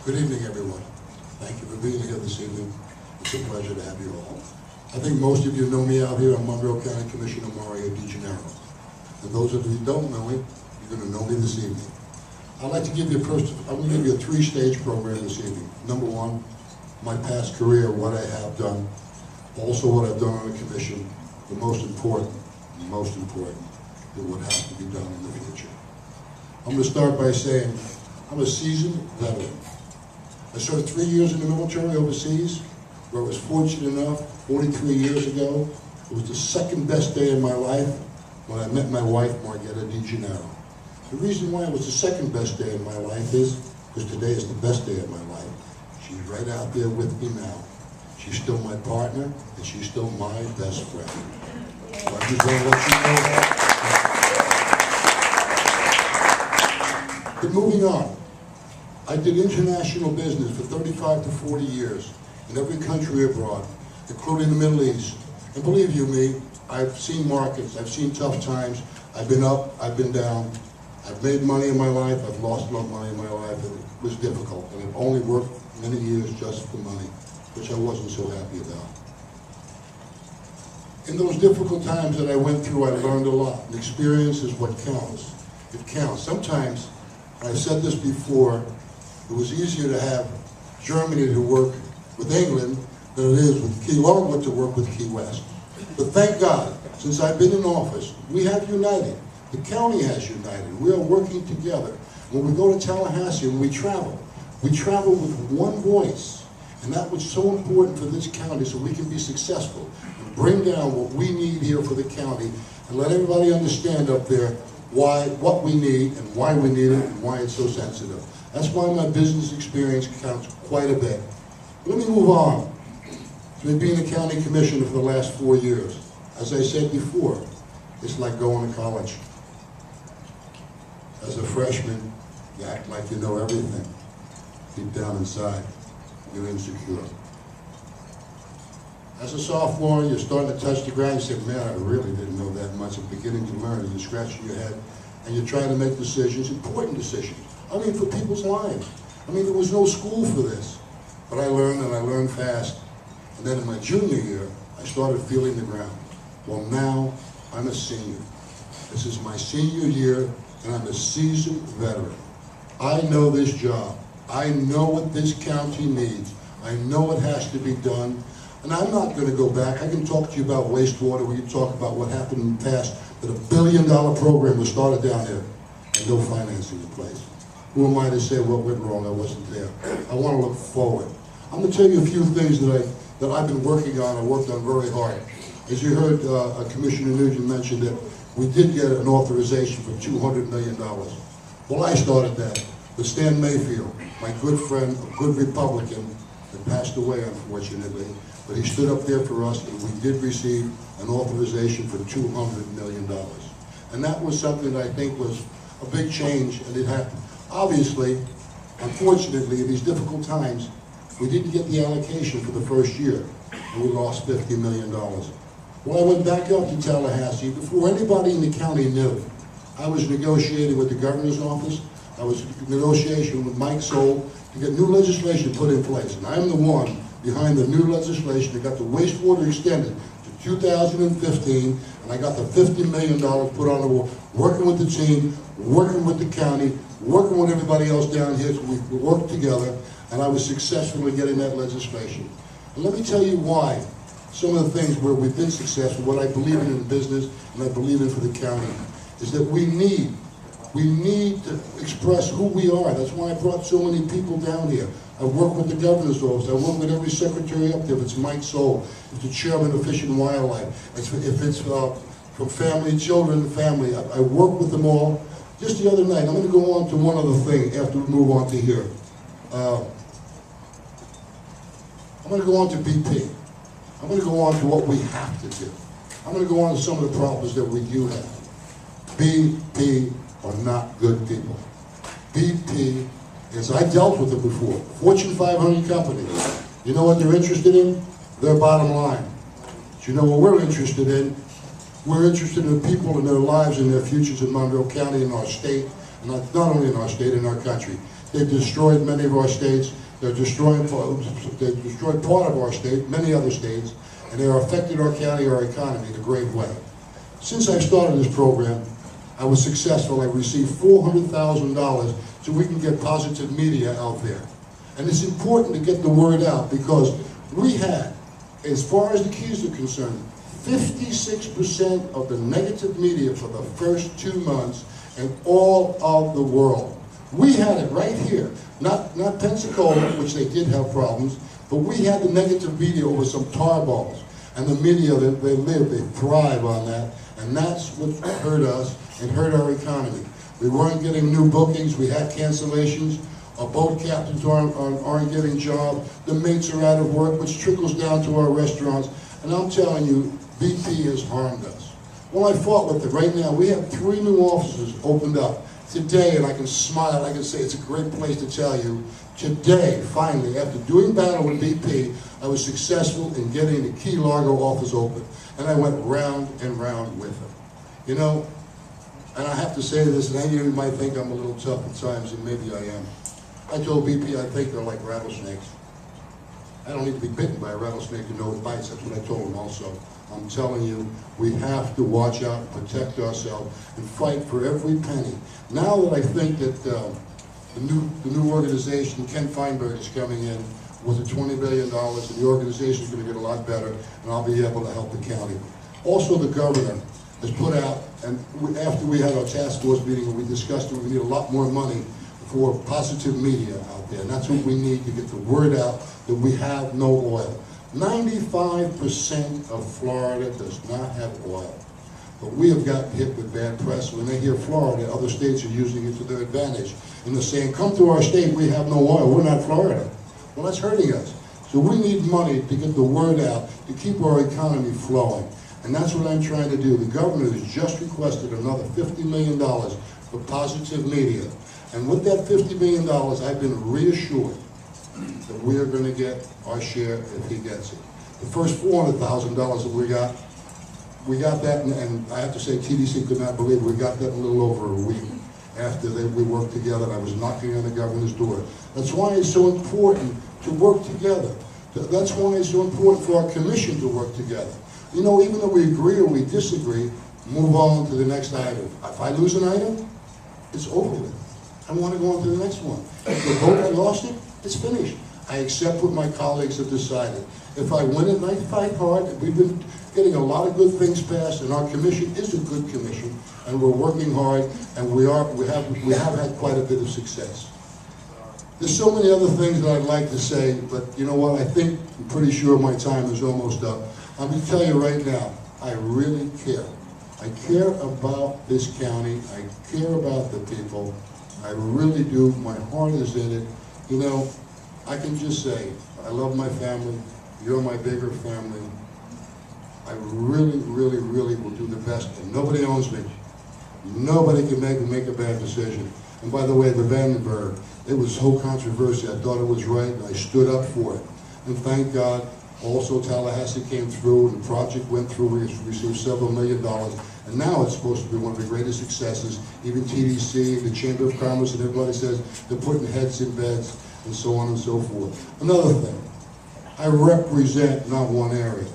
Good evening, everyone. Thank you for being here this evening. It's a pleasure to have you all. I think most of you know me out here. I'm Monroe County Commissioner Mario Gennaro. And those of you who don't know me, you're going to know me this evening. I'd like to give you a three-stage program this evening. Number one, my past career, what I have done, also what I've done on the commission, the most important, is what has to be done in the future. I'm going to start by saying I'm a seasoned veteran. I served 3 years in the military overseas, where I was fortunate enough, 43 years ago, it was the second best day of my life when I met my wife, Margetta Di Gennaro. The reason why it was the second best day of my life is because today is the best day of my life. She's right out there with me now. She's still my partner, and she's still my best friend. So I just want to let you know that. But moving on, I did international business for 35 to 40 years in every country abroad, including the Middle East. And believe you me, I've seen markets, I've seen tough times, I've been up, I've been down, I've made money in my life, I've lost money in my life, and it was difficult. And I've only worked many years just for money, which I wasn't so happy about. In those difficult times that I went through, I learned a lot. And experience is what counts. It counts. Sometimes, I've said this before, it was easier to have Germany to work with England than it is with Key Largo to work with Key West. But thank God, since I've been in office, we have united. The county has united. We are working together. When we go to Tallahassee and we travel with one voice. And that was so important for this county so we can be successful and bring down what we need here for the county and let everybody understand up there what we need and why we need it and why it's so sensitive. That's why my business experience counts quite a bit. Let me move on to me being a county commissioner for the last 4 years. As I said before, it's like going to college. As a freshman, you act like you know everything. Deep down inside, you're insecure. As a sophomore, you're starting to touch the ground. You say, man, I really didn't know that much. I'm beginning to learn. And you're scratching your head, and you're trying to make decisions, important decisions. I mean, for people's lives. I mean, there was no school for this. But I learned, and I learned fast. And then in my junior year, I started feeling the ground. Well, now, I'm a senior. This is my senior year, and I'm a seasoned veteran. I know this job. I know what this county needs. I know what has to be done. And I'm not going to go back. I can talk to you about wastewater. We can talk about what happened in the past, that $1 billion program was started down there and no financing in place. Who am I to say what went wrong? I wasn't there. I want to look forward. I'm going to tell you a few things that I've been working on. I worked on very hard. As you heard Commissioner Nugent mention that we did get an authorization for $200 million. Well, I started that with Stan Mayfield, my good friend, a good Republican, that passed away unfortunately, but he stood up there for us, and we did receive an authorization for $200 million. And that was something that I think was a big change, and it happened. Obviously, unfortunately, in these difficult times, we didn't get the allocation for the first year, and we lost $50 million. Well, I went back up to Tallahassee. Before anybody in the county knew, I was negotiating with the governor's office. I was negotiating with Mike Soul to get new legislation put in place. And I'm the one behind the new legislation that got the wastewater extended to 2015, and I got the $50 million put on the wall, working with the team, working with the county, working with everybody else down here, so we worked together, and I was successful in getting that legislation. And let me tell you why. Some of the things where we've been successful, what I believe in business, and I believe in for the county, is that we need to express who we are. That's why I brought so many people down here. I work with the governor's office. I work with every secretary up there. If it's Mike Soul, if it's the chairman of Fish and Wildlife, if it's from family, children, family, I work with them all. Just the other night, I'm going to go on to one other thing after we move on to here. I'm going to go on to BP. I'm going to go on to what we have to do. I'm going to go on to some of the problems that we do have. BP are not good people. BP, as I dealt with them before, Fortune 500 companies. You know what they're interested in? Their bottom line. Do you know what we're interested in? We're interested in people and their lives and their futures in Monroe County and our state. not only in our state, in our country. They've destroyed many of our states. They've destroyed part of our state, many other states, and they are affected our county, our economy in a grave way. Since I started this program, I was successful. I received $400,000 so we can get positive media out there. And it's important to get the word out because we had, as far as the Keys are concerned, 56% of the negative media for the first 2 months in all of the world. We had it right here, not Pensacola, which they did have problems, but we had the negative media over some tar balls. And the media, they live, they thrive on that, and that's what hurt us and hurt our economy. We weren't getting new bookings, we had cancellations, our boat captains aren't getting jobs, the mates are out of work, which trickles down to our restaurants, and I'm telling you, BP has harmed us. Well, I fought with it. Right now, we have 3 new offices opened up today, and I can smile, I can say it's a great place to tell you, today, finally, after doing battle with BP, I was successful in getting the Key Largo office open, and I went round and round with them. You know, and I have to say this, and I know you might think I'm a little tough at times, and maybe I am. I told BP I think they're like rattlesnakes. I don't need to be bitten by a rattlesnake to know it bites. That's what I told them also. I'm telling you, we have to watch out, protect ourselves, and fight for every penny. Now that I think that the new organization, Ken Feinberg, is coming in with the $20 billion, and the organization is going to get a lot better, and I'll be able to help the county. Also, the governor has put out, and after we had our task force meeting and we discussed it, we need a lot more money for positive media out there, and that's what we need to get the word out that we have no oil. 95% of Florida does not have oil, but we have gotten hit with bad press. When they hear Florida, other states are using it to their advantage, and they're saying, come to our state, we have no oil, we're not Florida. Well, that's hurting us. So we need money to get the word out, to keep our economy flowing, and that's what I'm trying to do. The governor has just requested another $50 million for positive media. And with that $50 million, I've been reassured that we are going to get our share if he gets it. The first $400,000 that we got that, and I have to say TDC could not believe it. We got that in a little over a week after we worked together, and I was knocking on the governor's door. That's why it's so important to work together. That's why it's so important for our commission to work together. You know, even though we agree or we disagree, move on to the next item. If I lose an item, it's over with. I want to go on to the next one. If the vote, I lost it, it's finished. I accept what my colleagues have decided. If I win it, I fight hard. We've been getting a lot of good things passed, and our commission is a good commission, and we're working hard, and we have had quite a bit of success. There's so many other things that I'd like to say, but you know what? I'm pretty sure my time is almost up. I'm going to tell you right now, I really care. I care about this county. I care about the people. I really do. My heart is in it. You know, I can just say, I love my family. You're my bigger family. I really, really, really will do the best. And nobody owns me. Nobody can make a bad decision. And by the way, the Vandenberg, it was so controversial. I thought it was right, and I stood up for it. And thank God, also Tallahassee came through, and the project went through. We received several $1 million. And now it's supposed to be one of the greatest successes. Even TDC, the Chamber of Commerce, and everybody says they're putting heads in beds, and so on and so forth. Another thing, I represent not one area.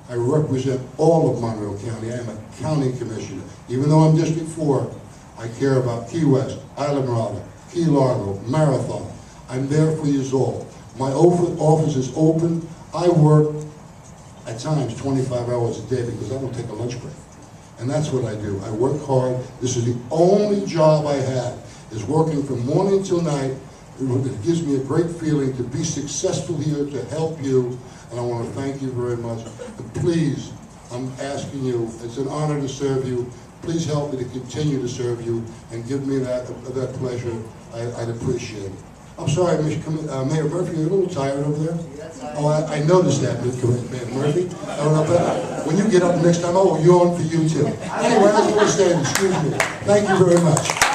I represent all of Monroe County. I am a county commissioner. Even though I'm District 4, I care about Key West, Islamorada, Key Largo, Marathon. I'm there for you all. My office is open. I work at times 25 hours a day because I don't take a lunch break. And that's what I do. I work hard. This is the only job I have, is working from morning till night. It gives me a great feeling to be successful here, to help you, and I want to thank you very much. And please, I'm asking you, it's an honor to serve you. Please help me to continue to serve you and give me that pleasure. I'd appreciate it. I'm sorry, Mayor Murphy, you're a little tired over there? Oh, I noticed that, Mayor Murphy. I don't know, but when you get up next time, I will yawn for you too. Anyway, I just want to say, excuse me. Thank you very much.